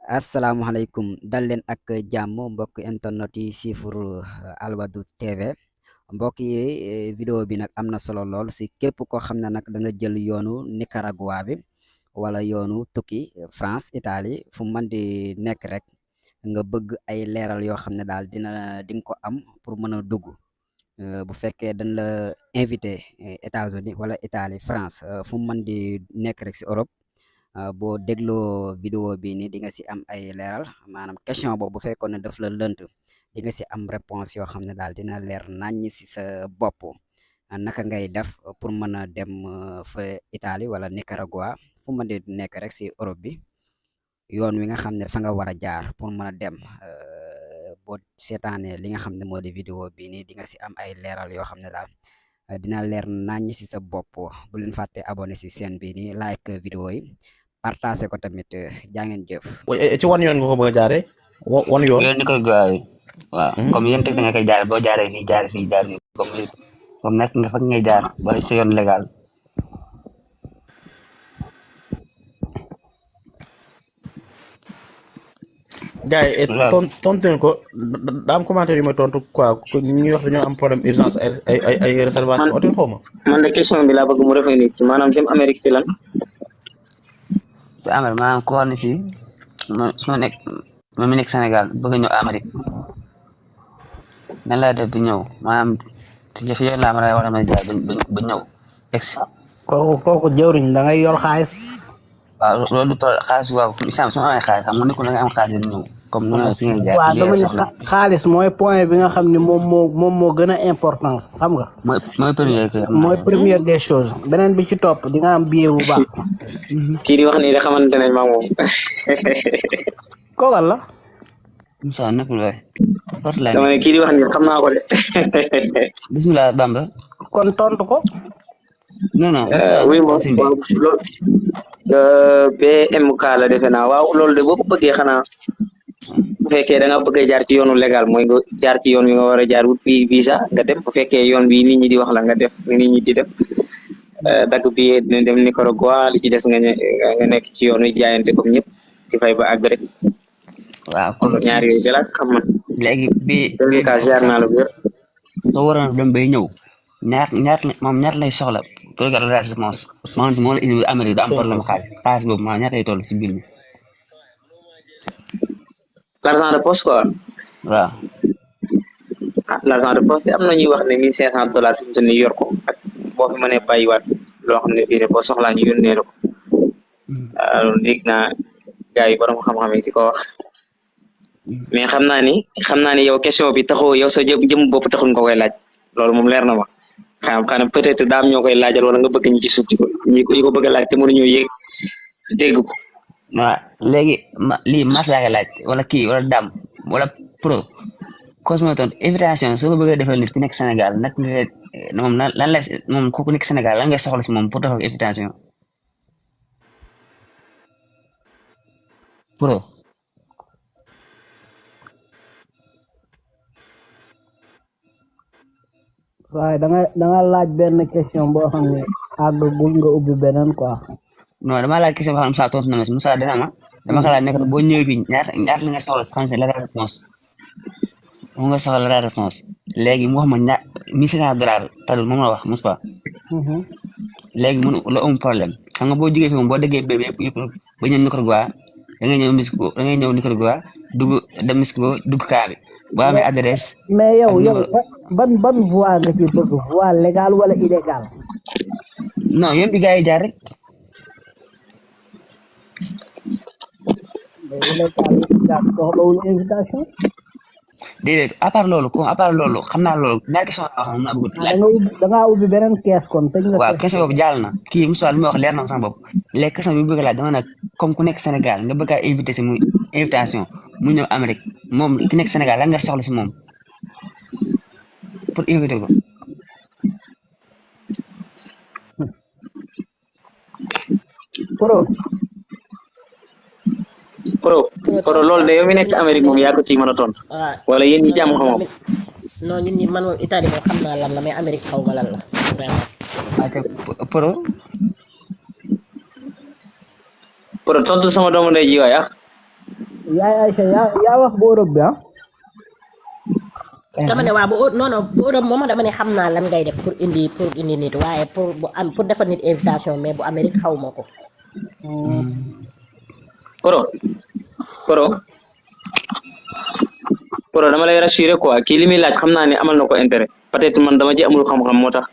Assalamualaikum dal leen ak jàmm mbokk internet yi siifur Alwadou TV mbokk yi vidéo bi nag am na solo lool si képp koo xam ne nag da nga jël yoonu Nicaragua bi wala yoonu tukki France Italie fu man di nekk rek nga bëgg ay leeral yoo xam ne daal di nga ko am pour mën a dugg bu fekkee dañ la invité États-Unis wala Italie France fu man di nekk rek si Europe. Boo dégloo vidéo bi ni di nga si am ay leeral maanaam question boobu bu fekkoon ne daf la lënt di nga si am réponse yoo xam ne daal dina leer naññ si sa bopp naka ngay def pour mën a dem fa Italie wala Nicaragua fu mën di nekk rek si Europe bi yoon wi nga xam ne fa nga war a jaar pour mën a dem boo seetaanee li nga xam ne moo di vidéo bi nii di nga si am ay leeral yoo xam ne daal dina leer naññ si sa bopp bu leen fàtte abonné si chaîne bi nii like vidéo yi partagé ko tamit jaa ngeen jëf. ci wan yoon nga ko bëgg a jaaree wan yoon. yoon ni koy gaawee waaw comme yéen teg nga koy jaar boo jaaree nii jaar fii jaar fii comme nekk nga fa ngay jaar ba sa yoon légal. gars yi tontu leen ko daa am commentaire yu may tontu quoi ñuy wax dañoo am problème urgence ay réservation hôtel xaw ma. man de question bi laa bëgg mu defee nii ci maanaam dem Amérique ci lan. te Amérique maanaam ku wax ne si su ma nekk ma mi nekk Sénégal bëgg a ñëw Amérique nan laa def bi ñëw maanaam ci yoon laa war a mën a jaar ba ñëw ex. kooku jëwriñ da ngay yor xaalis. waaw loolu xaalis waaw su ma amee xaalis xam nga nekkul da nga am xaalis ñëw comme noonu si ngay jaar. waaw dama ne xaalis mooy point bi nga xam ne moom moo gën a importance xam nga. mooy première des choses beneen bi ci topp di nga am billet bu baax. kii di wax nii de xamante ne maa moom. kookal la. Moussa nekkul waay. dama ne kii di wax nii xam naa ko de. bisimilah Bamba. kon tontu ko. non non. oui moom loolu. BMK la defe naa waaw loolu de boo ko bëggee xanaa bu fekkee da nga bëgg a jaar ci yoonu légal mooy nga jaar ci yoon wi nga war a jaar wut fii visa nga dem bu fekkee yoon bi nit ñi di wax la nga def nit ñi di def dagg bi dina dem Nicaragua li ci des nga nekk ci yoon wi jaayante comme ñëpp ci fay ba àgg rek. waaw kon ñaar yooyu jëlaat xam na. léegi BMK jaar naa la bu wér. soo waroon dem bay ñëw ñaar lay soxla. programme de réassurance maanaam moo la indi Amérique du am problème xaalis boobu maanaam ñaata lay toll si biir bi. l'argent de poche quoi. waaw. l'argent de poche am na ñuy wax ne $1500 fi mu toll nii yor ko ak boo fi mënee bàyyiwaat loo xam ne bii boo soxlaa ñu yónnee la ko. loolu dégg naa gars yi borom xam-xam yi di ko wax. mais xam naa ni yow question bi taxoo yow sa jëm bopp taxul nga koy laaj loolu moom leer na ma. xanaa peut-être daam ñoo koy laajal wala nga bëgg ñi ci suuf ñi ko bëgg a laaj te mënuñoo yéeg dégg ko. waaw léegi lii mas laa koy laaj wala kii wala daam wala pro Cosmo tontu invitation soo ko bëggee defal nit ku nekk Sénégal nag nga moom lan la moom ku nekk Sénégal lan ngay soxla si moom pour defal invitation pro. waaye da nga laaj benn question boo xam ne àggagul nga ubbi beneen quoi. non dama laaj question boo xam ne Moussa tontu na ma si Moussa dama ko laaj ne ko boo ñëwee fii ñaata la nga soxla si xam ne la réponse mu nga soxla la réponse léegi mu wax ma $1500 talul moom la wax Moussa. léegi mun la am problème xam nga boo jógee fi moom boo déggee bébé yëpp ba ñëw Nicaragua da ngay ñëw Nicaragua dem Mexico dugg kaa bi. boo amee adresse. mais yow ban voie nga ci bëgg voie légal wala illégal. non yoon bi gars yi jaar rek. mais illégal soxlawul invitation. déedéet à part loolu xam naa loolu ñaari question la wax moom laa bëgg laaj. da ngaa ubbi beneen kees kon. waaw question boobu jàll na kii Moussa li ma wax leer na sama bopp léegi question bi bëgg laaj dama nag comme ku nekk Sénégal nga bëgg a invité si muy invitation mu ñëw Amérique moom ki nekk Sénégal lan nga soxla si moom pour invité ko. pro loolu de yow mi nekk Amérique moom yaa ko ciy mën a tontu. wala yéen ñi jàmm xam-xam. non ñun ñi man moom Italie moom xam naa lan la mais Amérique xaw ma lan la vraiment. pro tontu sama doomu ndey ji waay yaay Aïcha yaa wax bu Europe bi ah. dama ne waa bu non non bu Europe moom dama ne xam naa lan ngay def pour indi nit waaye pour defal nit invitation mais bu Amérique xaw ma ko. Pro dama lay rassurer quoi kii li muy laaj xam naa ne amal na ko intérêt peut-être man dama ci amul xam-xam moo tax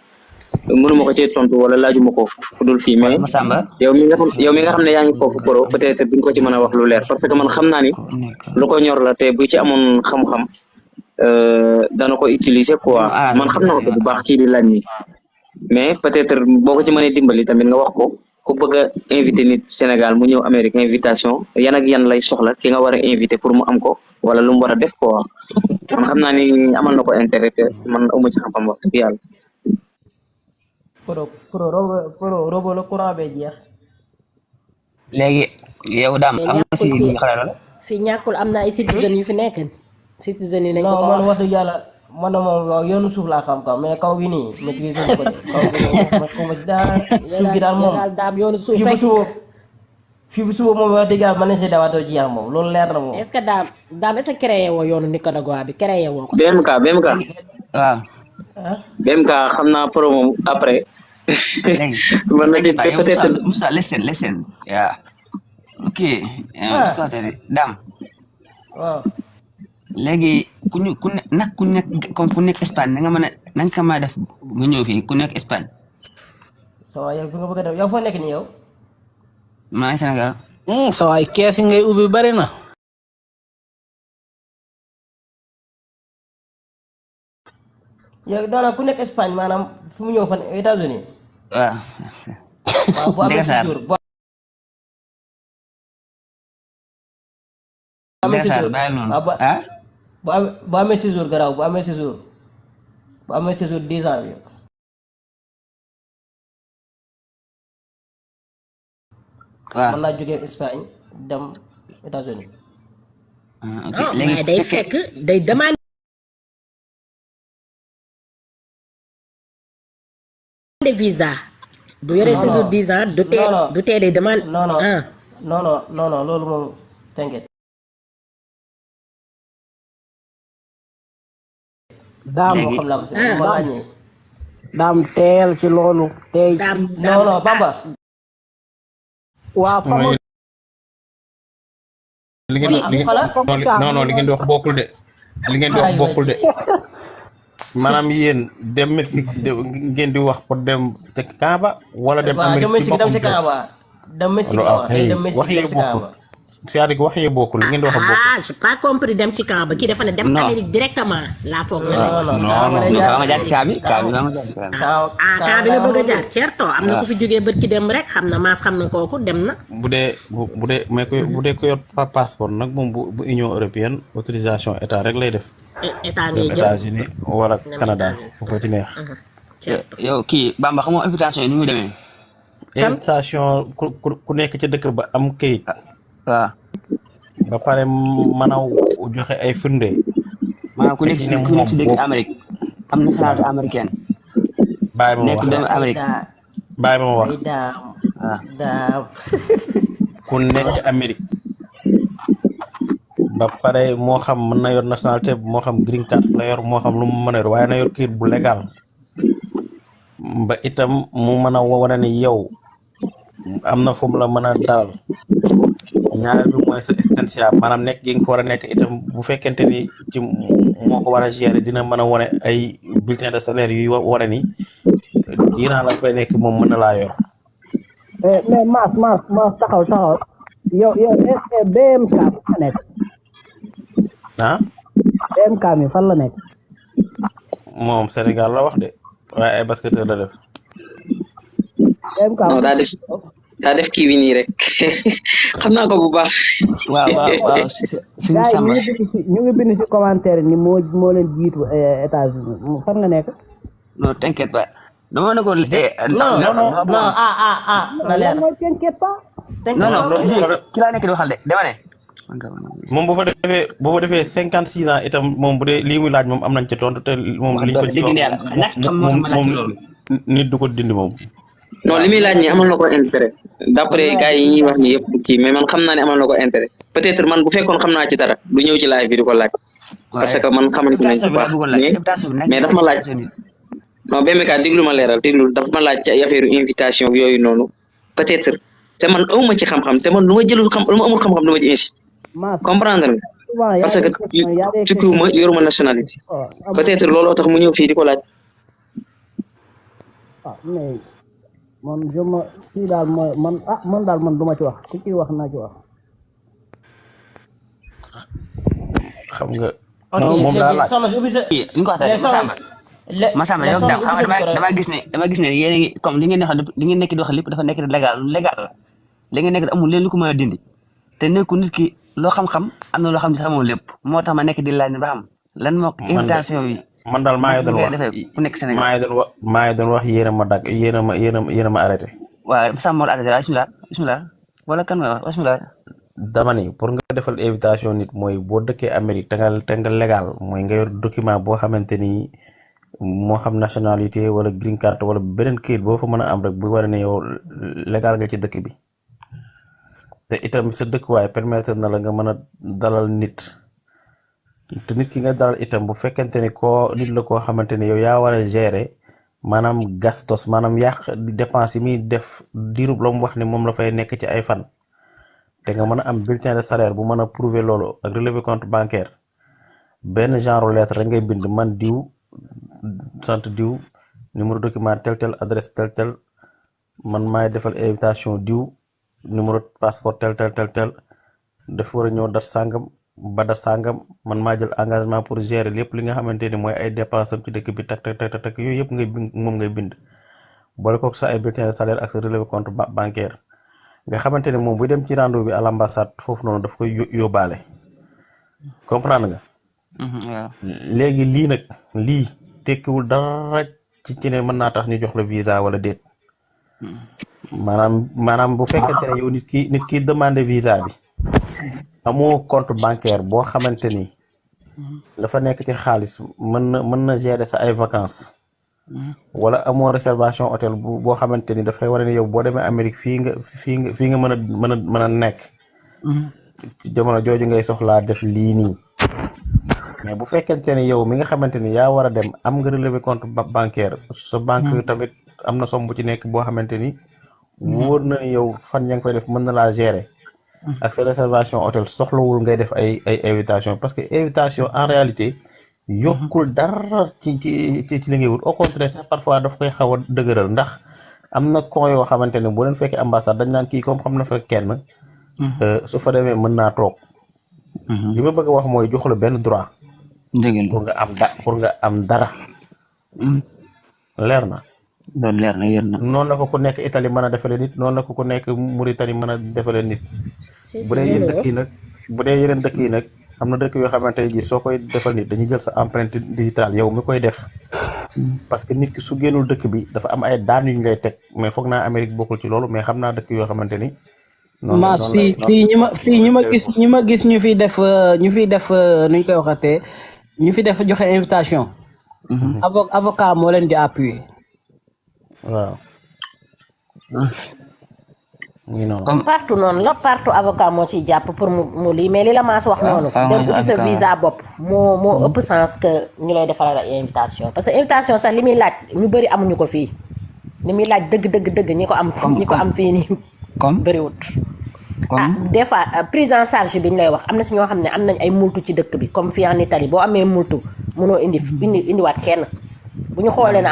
mënuma ko cee tontu wala laajuma ko fu dul fii mais yow mi nga xam ne yaa ngi foofu Pro peut-être duñ ko ci mën a wax lu leer parce que man xam naa ni lu ko ñor la te bu ci amoon xam-xam dana ko utiliser quoi man xam na ko bu baax kii di laaj ni mais peut-être boo ko ci mënee dimbali tamit nga wax ko ku bëgg a invité nit Sénégal mu ñëw Amérique invitation yan ak yan lay soxla ki nga war a invité pour mu am ko wala lu mu war a def quoi man xam naa ni amal na ko intérêt te man amu ci xam-xam wax dëgg yàlla. robo la courant bee jeex. léegi yow daam am na si li xale la. fii ñàkkul am na ay citoyen yu fi nekk. citoyen yi nañ ko non man wax dëgg yàlla man de moom waaw yoonu suuf laa xam quoi mais kaw gi nii maîtrise ko de kaw gi moom si daal suuf gi daal moom daam yoonu suuf fii bu suba moom wax dëgg yàlla mën nañ si dawaatoo ji yaram moom loolu leer na moom. est-ce que daam est-ce que créé woo yoonu Nicaragua bi créé woo ko. BMK waaw. BMK xam naa Pro moom après. man na peut-être Moussa listen yeah ok daam waaw léegi ku nekk Espagne na nga mën a na nga ko mën a def mu ñëw fii ku nekk Espagne. so yow fi nga bëgg a def yow foo nekk nii yow. maa ngi Sénégal. so ay kees yi ngay ubbi bari na. yow daanaka ku nekk Espagne maanaam fu mu ñëw fan États-Unis. waaw. bu amee séjour bu amee séjour bu amee séjour garaaw bu amee séjour 10 ans bi. waaw mën naa jógee Espagne dem États-Unis. mais day fekk day demande. visa bu yore séjour 10 ans du tee day demande. non loolu moom t'inquiète. daam moo xam naa ko si ma wàññi. daam teel ci loolu tey. non Bamba. waaw li ngeen di wax bokkul de maanaam yéen dem Mexique ngeen di wax pour dem ca Kaaba wala dem Amérique ci boppam dem Mexique wax yee bokkul c'est-à-dire wax yee bokkul li ngeen di wax bokkul. j'ai pas compris dem ci Kaaba kii dafa ne dem Amérique directement laa foog na nga jaar ci Kaaba bi la bëgg a jaar certo am na ku fi jógee bët ki dem rek xam na maas xam na kooku dem na. bu dee ko yor passeport nag moom bu Union européenne autorisation état rek lay def. état ngay jël États-Unis wala Canada bu ko ci neex. yow kii Bamba xamoo invitation yi ni mu demee. invitation ku nekk ca dëkk ba am kayit. waaw. ba pare mën a joxe ay firnde. maanaam ku nekk ci dëkk Amérique am nationalité américaine. bàyyi ma nekk doomu Amérique. bàyyi ma wax. daam ku nekk Amérique. ba pare moo xam mën na yor nationalité moo xam green card la yor moo xam lu mu mën a yor waaye na yor kayit bu légal. ba itam mu mën a wane ni yow am na fu mu la mën a dalal. ñaareel bi mooy sa extension maanaam nekk gi nga ko war a nekk itam bu fekkente ni ci moo ko war a gérer dina mën a wane ay bulletin de salaire yuy wane ni diiraan la fay nekk moom mën na laa yor. mais Mass taxaw yow BMK fan la nekk. BMK mi fan la nekk. moom Sénégal la wax de waaye ay basketteur la def. BMK daa def kii bi nii rek xam naa ko bu baax. waaw ñu ngi bind ci commentaire ni moo leen jiitu États-Unis fan nga nekk. non t'inquiète pas. dama ne ko non na leer mooy t'inquiète pas. non ci laa nekk di waxal de dama ne. moom bu fa defee 56 ans itam moom bu dee lii muy laaj moom am nañ ci tontu te moom liñ ko ci moom nit du ko dindi moom. non li muy laaj nii amal na ko intérêt d'après gars yi ñuy wax ni yëpp kii mais man xam naa ne amal na ko intérêt peut-être man bu fekkoon xam naa ci dara du ñëw ci live bi di ko laaj parce que man xamante nañ bu baax mais daf ma laaj non BMK déglu ma leeral déglu daf ma laaj ci ay affaire invitation yooyu noonu peut-être te man awma ci xam-xam te man lu ma jëlul xam lu ma amul xam-xam du ma ci invité comprendre nga parce que tukkiwuma yoruma nationalité peut-être looloo tax mu ñëw fii di ko laaj mais man joma kii daal mooy man daal man duma ci wax ku ci wax naa ci wax xam nga moom daa laaj ñu ko waxee Massamba yow dama gis ne yéen a ngi comme li ngeen nekk di wax lépp dafa nekk légal la li ngeen nekk di amul leen lu ko mën a dindi te nekku nit ki loo xam-xam am na loo xam ne xamoo lépp moo tax ma nekk di laaj ne ba xam lan moo invitation yi man daal maa ngi doon wax ku nekk Sénégal maa ngi doon wax yéen a ma dagg yéen a ma arrêté waaw Massamba moo arrêté waaw bismillah wala kan nga wax bismillah dama ni pour nga defal invitation nit mooy boo dëkkee Amérique te nga légal mooy nga yor document boo xamante ni moo xam nationalité wala green card wala beneen këyit boo fa mën a am rek bu war ne yow légal nga ci dëkk bi te itam sa dëkkuwaay permettre na la nga mën a dalal nit te nit ki nga dalal itam bu fekkente ni nit la koo xamante ni yow yaa war a gérer maanaam gastos maanaam yàq dépense yi muy def diirub la mu wax ni moom la fay nekk ci ay fan te nga mën a am bulletin de salaire bu mën a prouver loolu ak relevé compte bancaire benn genre lettre rek ngay bind man diw sant diw numéro document tel adresse tel man maay defal invitation diw numéro passeport tel dafa war a ñëw dat sàngam ba dat sàngam man maa jël engagement pour gérer lépp li nga xamante ni mooy ay dépenses am ci dëkk bi tak yooyu yëpp ngay bind boole kook sa ay bulletin de salaire ak sa relevé compte bancaire nga xamante ne moom buy dem ci rendez-vous bi à l'ambassade foofu noonu daf koy yóbbaale comprendre nga léegi lii tekkiwul dara ci ne mën naa tax ñu jox la visa wala déet maanaam bu fekkente ne yow nit ki demandé visa bi amoo compte bancaire boo xamante ni dafa nekk ci xaalis mën na gérer sa ay vacances wala amoo réservation hôtel boo xamante ni dafay war a ne yow boo demee Amérique fii nga mën a nekk ci jamono jooju ngay soxlaa def lii nii mais bu fekkente ne yow mi nga xamante ni yaa war a dem am nga relevé compte bancaire sa banque tamit am na somme bu ci nekk boo xamante ni wóor na ni yow fan yaa ngi koy def mën na laa gérer ak sa réservation hôtel soxlawul ngay def ay invitation parce que invitation en réalité yokkul dara ci li ngay wut au contraire sax parfois daf koy xaw a dëgëral ndax am na kon yoo xamante ne boo leen fekkee ambassade dañ naan kii comme xam na fa kenn su fa demee mën naa toog li ma bëgg a wax mooy joxu la benn droit pour nga am dara leer na loolu leer na yér na noonu la ko ku nekk Italie mën a defale nit noonu la ko ku nekk Mauritanie mën a defale nit bu dee yeneen dëkk yi nag am na dëkk yoo xamante ne ji soo koy defal nit dañuy jël sa empreinte digitale yow mi koy def parce que nit ki su génnul dëkk bi dafa am ay daan yu ñu lay teg mais foog naa Amérique bokkul ci loolu mais xam naa dëkk yoo xamante ni maas fii ñi ma gis ñu fiy def nuñ koy waxatee ñu fi def joxe invitation avocat moo leen di appuyer waaw comme partout noonu la partout avocat moo ciy jàpp pour mu lii mais li la maas wax noonu dem uti sa visa bopp moo ëpp sens que ñu lay defal la invitation parce que invitation sax li muy laaj ñu bëri amuñu ko fii li muy laaj dëgg ñi ko am fii nii comme bëriwut des fois prise en charge bi ñu lay wax am na si ñoo xam ne am nañ ay multu ci dëkk bi comme fii en Italie boo amee multu mënoo indiwaat kenn bu ñu xoolee ne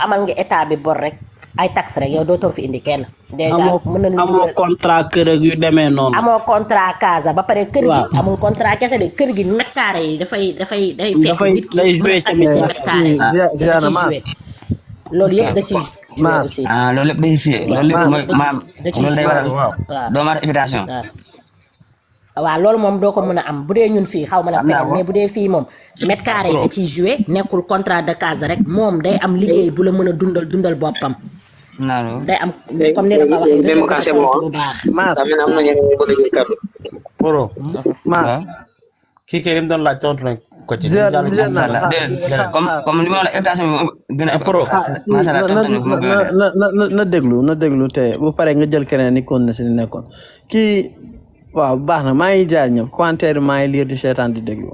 amal nga état bi bor rek ay taxe rek yow dootoo fi indi kenn. déjà mën nañu amoo contrat kër ak yu demee noonu. amoo contrat casa ba pare kër gi. amul contrat kese de kër gi mètre carré yi day fekk nit ki joué tamit ci mètre carré yi. loolu yëpp da ciy joué aussi. loolu yëpp day joué loolu yëpp mooy maam loolu day waral doo ma invitation. waaw loolu moom doo ko mën a am bu dee ñun fii xaw ma na feneen mais bu dee fii moom mètre carré da ciy joué nekkul contrat de case rek moom day am liggéey bu la mën a dundal boppam. day am comme ni la ko waxee bu baax. tamit am na ñeneen ñu bëgg a jël kàddu. Poro. kii kay li mu doon laaj tontu nañ ko ci dem jàll ci macha allah comme li ma la invitation bi moo gën a pro macha allah tontu nañu moo gën a na déglu te bu paree nga jël keneen ni kon na si nekkoon kii waaw baax na maa ngi jaar ñëpp commentaire maa ngi lire di seetaan di déglu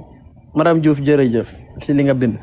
madame Diouf jërëjëf si li nga bind